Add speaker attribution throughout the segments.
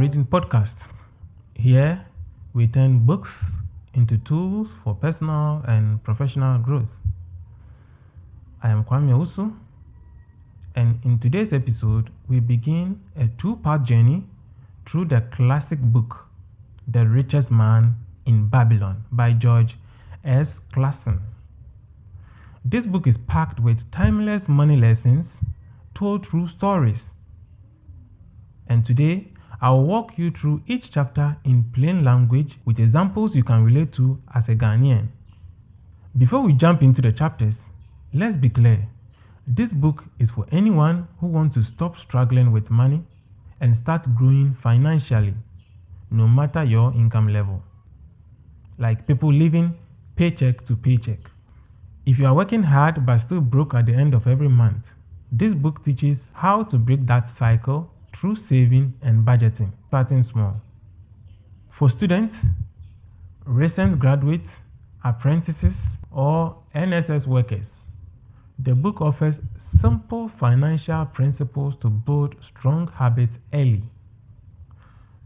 Speaker 1: Reading Podcast. Here, we turn books into tools for personal and professional growth. I am Kwame Usu, and in today's episode, we begin a two-part journey through the classic book, The Richest Man in Babylon by George S. Clason. This book is packed with timeless money lessons told through stories. And today, I'll walk you through each chapter in plain language with examples you can relate to as a Ghanaian. Before we jump into the chapters, let's be clear. This book is for anyone who wants to stop struggling with money and start growing financially, no matter your income level. Like people living paycheck to paycheck. If you are working hard but still broke at the end of every month, this book teaches how to break that cycle through saving and budgeting, starting small. For students, recent graduates, apprentices, or NSS workers, the book offers simple financial principles to build strong habits early.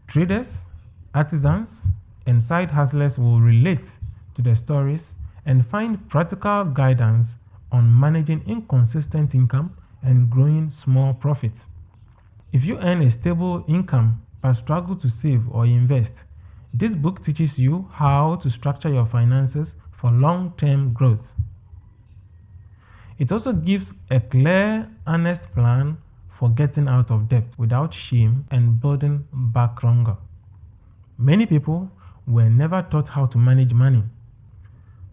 Speaker 1: Traders, artisans, and side hustlers will relate to the stories and find practical guidance on managing inconsistent income and growing small profits. If you earn a stable income but struggle to save or invest, this book teaches you how to structure your finances for long-term growth. It also gives a clear, honest plan for getting out of debt without shame and building back stronger. Many people were never taught how to manage money.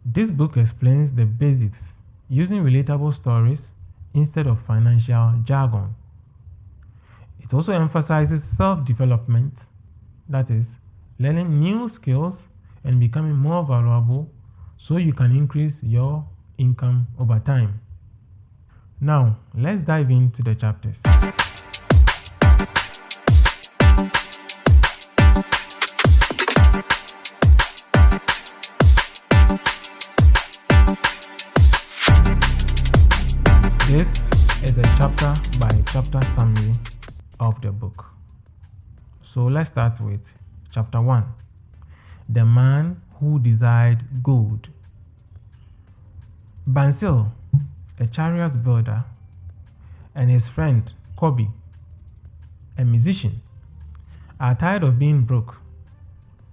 Speaker 1: This book explains the basics using relatable stories instead of financial jargon. It also emphasizes self-development, that is, learning new skills and becoming more valuable so you can increase your income over time. Now, let's dive into the chapters. This is a chapter by chapter summary of the book. So let's start with chapter 1. The Man Who Desired Gold. Bansil, a chariot builder, and his friend Kobe, a musician, are tired of being broke.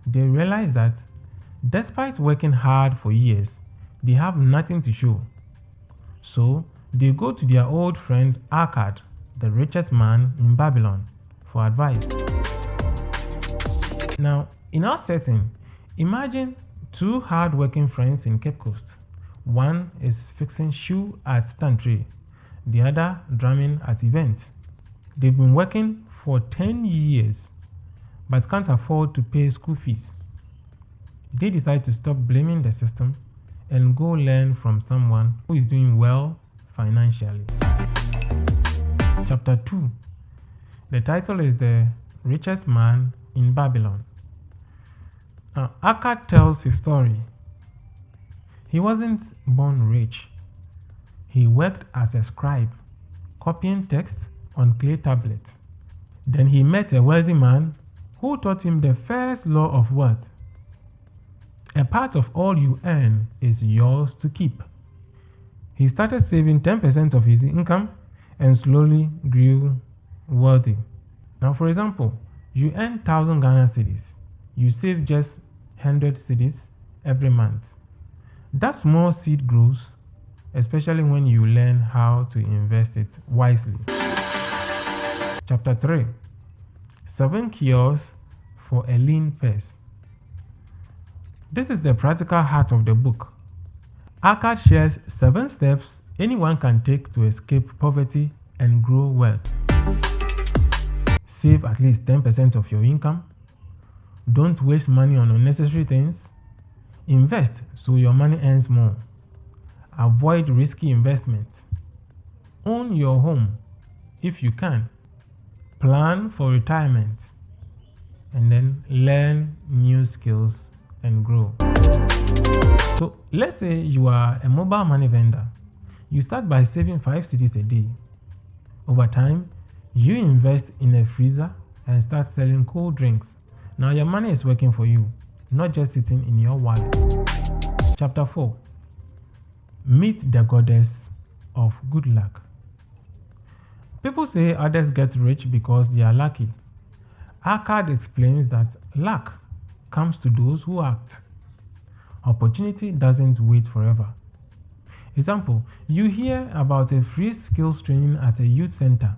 Speaker 1: They realize that despite working hard for years, they have nothing to show. So they go to their old friend Akkad, the richest man in Babylon, for advice. Now, in our setting, imagine two hard-working friends in Cape Coast. One is fixing shoe at Tantri, the other drumming at event. They've been working for 10 years, but can't afford to pay school fees. They decide to stop blaming the system and go learn from someone who is doing well financially. Chapter 2. The title is The Richest Man in Babylon. Now, Akkad tells his story. He wasn't born rich. He worked as a scribe, copying text on clay tablets. Then he met a wealthy man who taught him the first law of wealth. A part of all you earn is yours to keep. He started saving 10% of his income and slowly grew wealthy. Now, for example, you earn 1,000 Ghana cedis. You save just 100 cedis every month. That small seed grows, especially when you learn how to invest it wisely. Chapter 3. 7 Cures for a Lean Purse. This is the practical heart of the book. Akkad shares 7 steps anyone can take to escape poverty and grow wealth. Save at least 10% of your income. Don't waste money on unnecessary things. Invest so your money earns more. Avoid risky investments. Own your home if you can. Plan for retirement. And then learn new skills and grow. So let's say you are a mobile money vendor. You start by saving 5 cedis a day. Over time, you invest in a freezer, and start selling cold drinks. Now your money is working for you, not just sitting in your wallet. Chapter 4. Meet the goddess of good luck. People say others get rich because they are lucky. Our card explains that luck comes to those who act. Opportunity doesn't wait forever. Example, you hear about a free skills training at a youth center,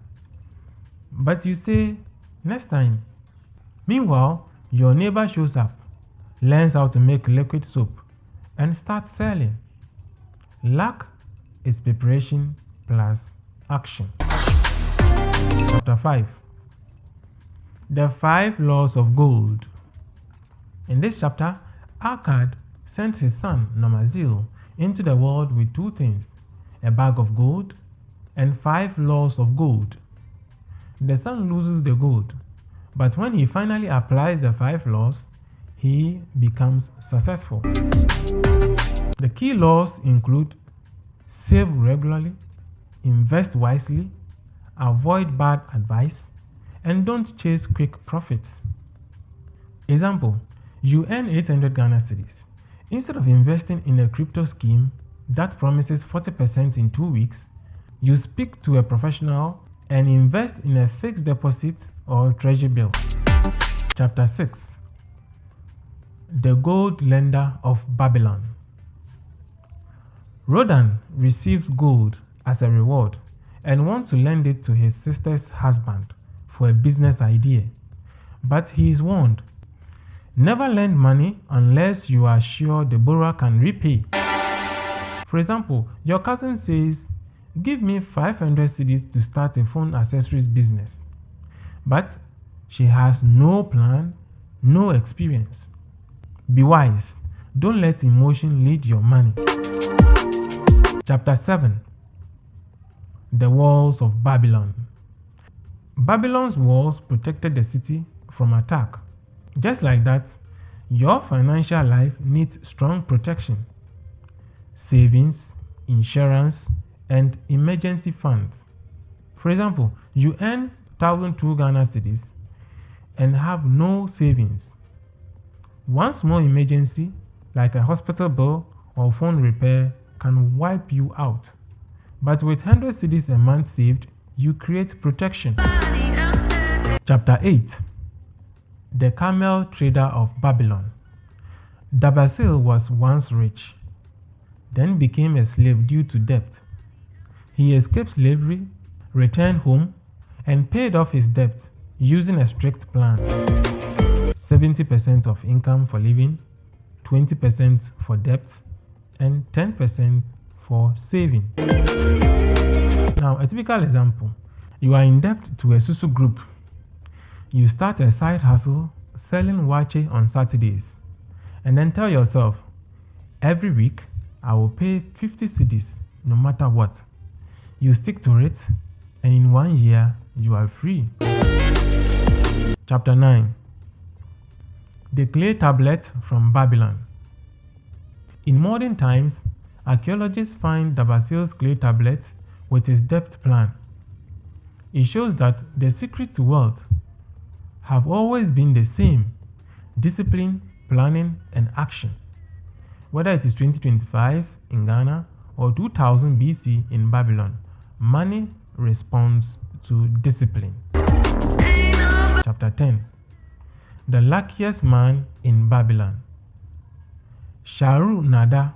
Speaker 1: but you say, next time. Meanwhile, your neighbor shows up, learns how to make liquid soap, and starts selling. Luck is preparation plus action. Chapter 5. The 5 Laws of Gold. In this chapter, Akkad sent his son, Namazil, into the world with 2 things, a bag of gold and 5 laws of gold. The son loses the gold, but when he finally applies the 5 laws, he becomes successful. The key laws include save regularly, invest wisely, avoid bad advice, and don't chase quick profits. Example, you earn 800 Ghana cedis. Instead of investing in a crypto scheme that promises 40% in 2 weeks, you speak to a professional and invest in a fixed deposit or treasury bill. Chapter 6. The Gold Lender of Babylon. Rodan receives gold as a reward and wants to lend it to his sister's husband for a business idea. But he is warned, never lend money unless you are sure the borrower can repay. For example, your cousin says, give me 500 cedis to start a phone accessories business. But she has no plan, no experience. Be wise. Don't let emotion lead your money. Chapter 7. The Walls of Babylon. Babylon's walls protected the city from attack. Just like that, your financial life needs strong protection. Savings, insurance, and emergency funds. For example, you earn 1,002 Ghana cedis and have no savings. One small emergency, like a hospital bill or phone repair, can wipe you out. But with 100 cedis a month saved, you create protection. Chapter 8. The Camel Trader of Babylon. Dabasil was once rich, then became a slave due to debt. He escaped slavery, returned home, and paid off his debt using a strict plan. 70% of income for living, 20% for debt, and 10% for saving. Now, a typical example. You are in debt to a Susu group. You start a side hustle selling wache on Saturdays, and then tell yourself, every week I will pay 50 cedis no matter what. You stick to it, and in 1 year you are free. Chapter 9. The Clay Tablet from Babylon. In modern times, archaeologists find Dabasil's clay tablet with his debt plan. It shows that the secret to wealth have always been the same: discipline, planning, and action. Whether it is 2025 in Ghana or 2000 BC in Babylon, money responds to discipline. Chapter 10. The Luckiest Man in Babylon. Sharu Nada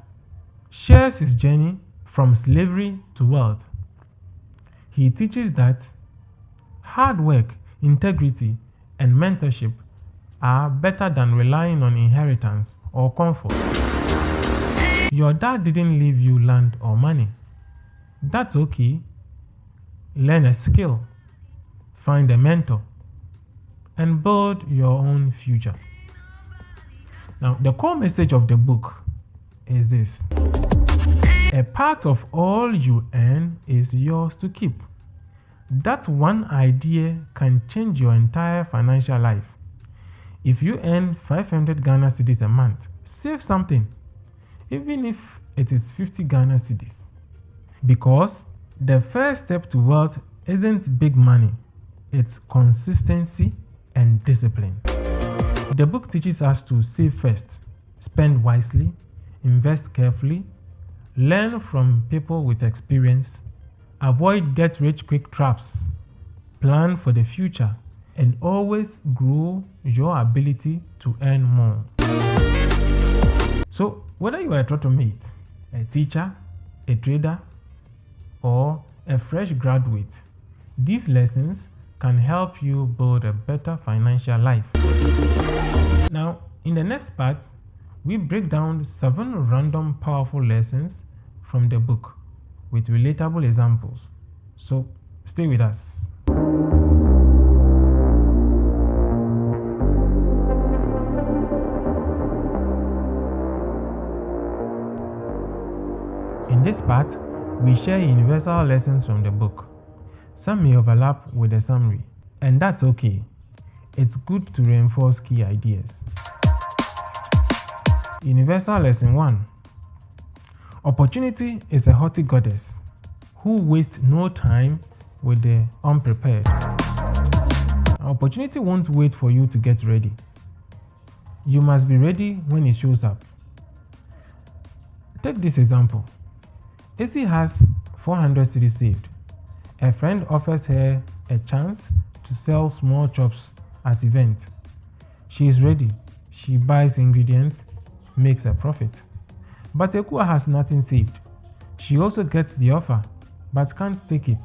Speaker 1: shares his journey from slavery to wealth. He teaches that hard work, integrity, and mentorship are better than relying on inheritance or comfort. Your dad didn't leave you land or money. That's okay. Learn a skill, find a mentor, and build your own future. Now, the core message of the book is this: a part of all you earn is yours to keep. That one idea can change your entire financial life. If you earn 500 Ghana cedis a month, save something, even if it is 50 Ghana cedis. Because the first step to wealth isn't big money, it's consistency, and discipline. The book teaches us to save first, spend wisely, invest carefully, learn from people with experience, avoid get-rich-quick traps, plan for the future, and always grow your ability to earn more. So, whether you are a throttle mate, a teacher, a trader, or a fresh graduate, these lessons can help you build a better financial life. Now, in the next part, we break down 7 random powerful lessons from the book with relatable examples. So, stay with us. In this part, we share universal lessons from the book. Some may overlap with the summary, and that's okay. It's good to reinforce key ideas. Universal Lesson 1. Opportunity is a haughty goddess who wastes no time with the unprepared. Opportunity won't wait for you to get ready. You must be ready when it shows up. Take this example. Essie has 400 cedis saved. A friend offers her a chance to sell small chops at event. She is ready. She buys ingredients, makes a profit. But Ekua has nothing saved. She also gets the offer, but can't take it.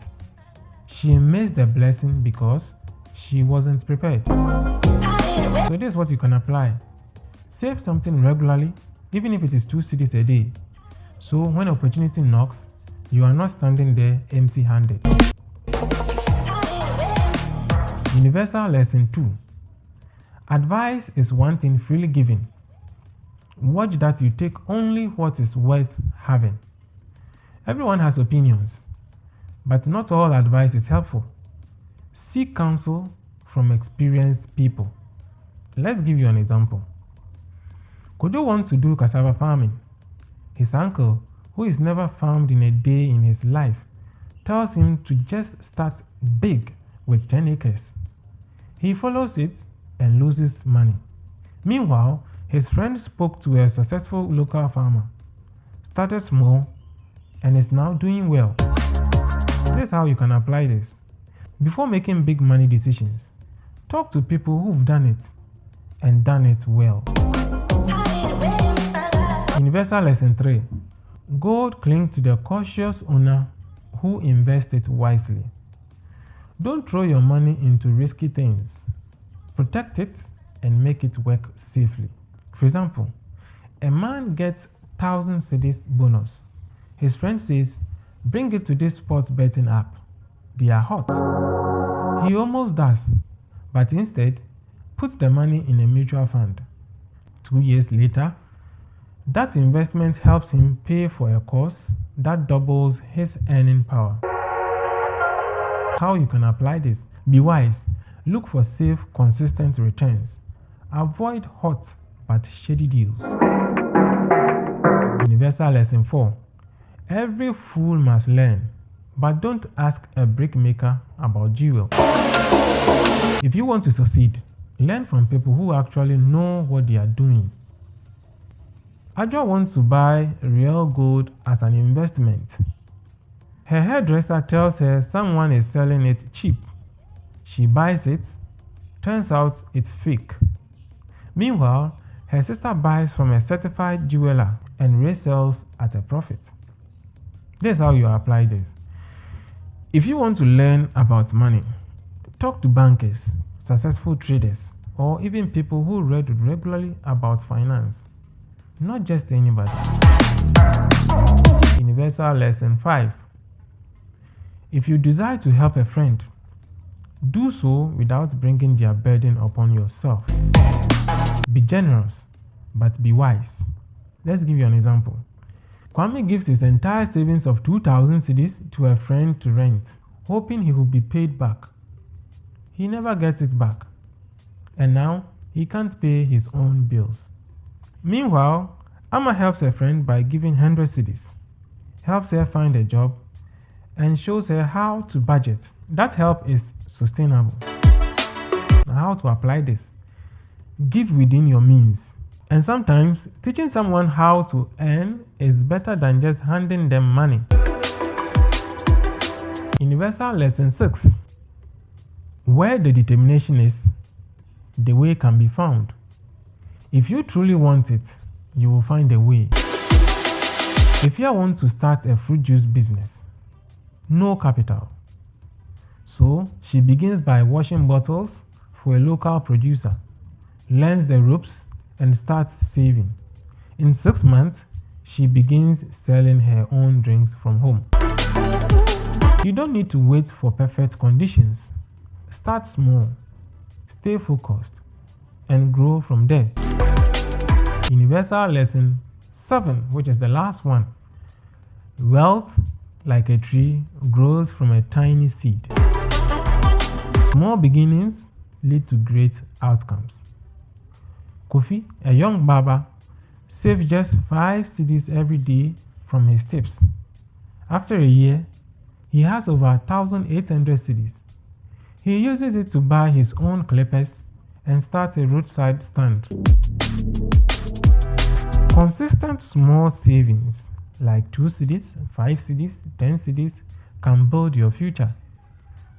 Speaker 1: She missed the blessing because she wasn't prepared. So this is what you can apply. Save something regularly, even if it is 2 cedis a day. So when opportunity knocks, you are not standing there empty-handed. Universal Lesson 2. Advice is one thing freely given. Watch that you take only what is worth having. Everyone has opinions, but not all advice is helpful. Seek counsel from experienced people. Let's give you an example. Kojo wants to do cassava farming. His uncle, who is never farmed in a day in his life, tells him to just start big with 10 acres. He follows it and loses money. Meanwhile, his friend spoke to a successful local farmer, started small, and is now doing well. This is how you can apply this. Before making big money decisions, talk to people who've done it and done it well. Universal Lesson 3. Gold clings to the cautious owner who invests it wisely. Don't throw your money into risky things. Protect it and make it work safely. For example, a man gets 1,000 cedis bonus. His friend says, bring it to this sports betting app. They are hot. He almost does, but instead puts the money in a mutual fund. 2 years later, that investment helps him pay for a course that doubles his earning power. How you can apply this? Be wise. Look for safe, consistent returns. Avoid hot but shady deals. Universal Lesson 4. Every fool must learn, but don't ask a brickmaker about jewel. If you want to succeed, learn from people who actually know what they are doing. Adra wants to buy real gold as an investment. Her hairdresser tells her someone is selling it cheap. She buys it. Turns out it's fake. Meanwhile, her sister buys from a certified jeweler and resells at a profit. This is how you apply this. If you want to learn about money, talk to bankers, successful traders, or even people who read regularly about finance. Not just anybody. Universal Lesson 5. If you desire to help a friend, do so without bringing their burden upon yourself. Be generous, but be wise. Let's give you an example. Kwame gives his entire savings of 2,000 cedis to a friend to rent, hoping he will be paid back. He never gets it back, and now he can't pay his own bills. Meanwhile, Amma helps her friend by giving 100 cedis, helps her find a job, and shows her how to budget. That help is sustainable. How to apply this? Give within your means. And sometimes teaching someone how to earn is better than just handing them money. Universal lesson 6. Where the determination is, the way can be found. If you truly want it, you will find a way. If you want to start a fruit juice business, no capital. So she begins by washing bottles for a local producer, learns the ropes, and starts saving. In 6 months, she begins selling her own drinks from home. You don't need to wait for perfect conditions. Start small, stay focused, and grow from there. Universal lesson 7, which is the last one. Wealth, like a tree, grows from a tiny seed. Small beginnings lead to great outcomes. Kofi, a young barber, saved just 5 cedis every day from his tips. After a year, he has over 1,800 cedis. He uses it to buy his own clippers and start a roadside stand. Consistent small savings like 2 cedis, 5 cedis, 10 cedis can build your future.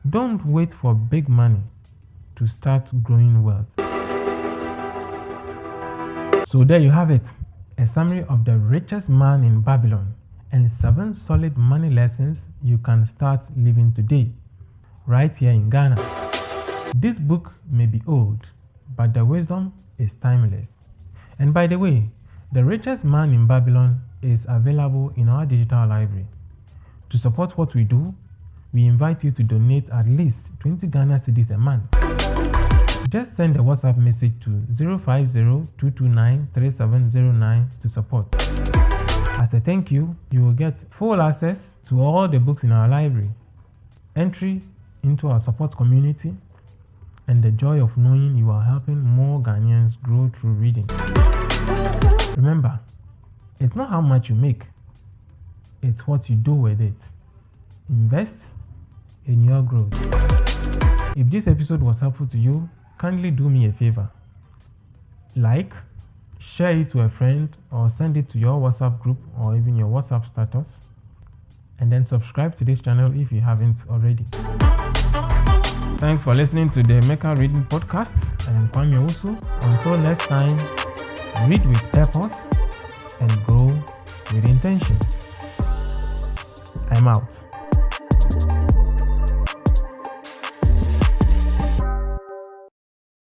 Speaker 1: Don't wait for big money to start growing wealth. So there you have it, a summary of the richest man in Babylon and 7 solid money lessons you can start living today, right here in Ghana. This book may be old, but the wisdom is timeless. And by the way, The Richest Man in Babylon is available in our digital library. To support what we do, we invite you to donate at least 20 Ghana cedis a month. Just send a WhatsApp message to 050-229-3709 to support. As a thank you, you will get full access to all the books in our library, entry into our support community, and the joy of knowing you are helping more Ghanaians grow through reading. Remember, it's not how much you make, it's what you do with it. Invest in your growth. If this episode was helpful to you, kindly do me a favor. Like, share it to a friend, or send it to your WhatsApp group or even your WhatsApp status. And then subscribe to this channel if you haven't already. Thanks for listening to the Maker Reading Podcast. I am Kwame Usu. Until next time, read with purpose and grow with intention. I'm out.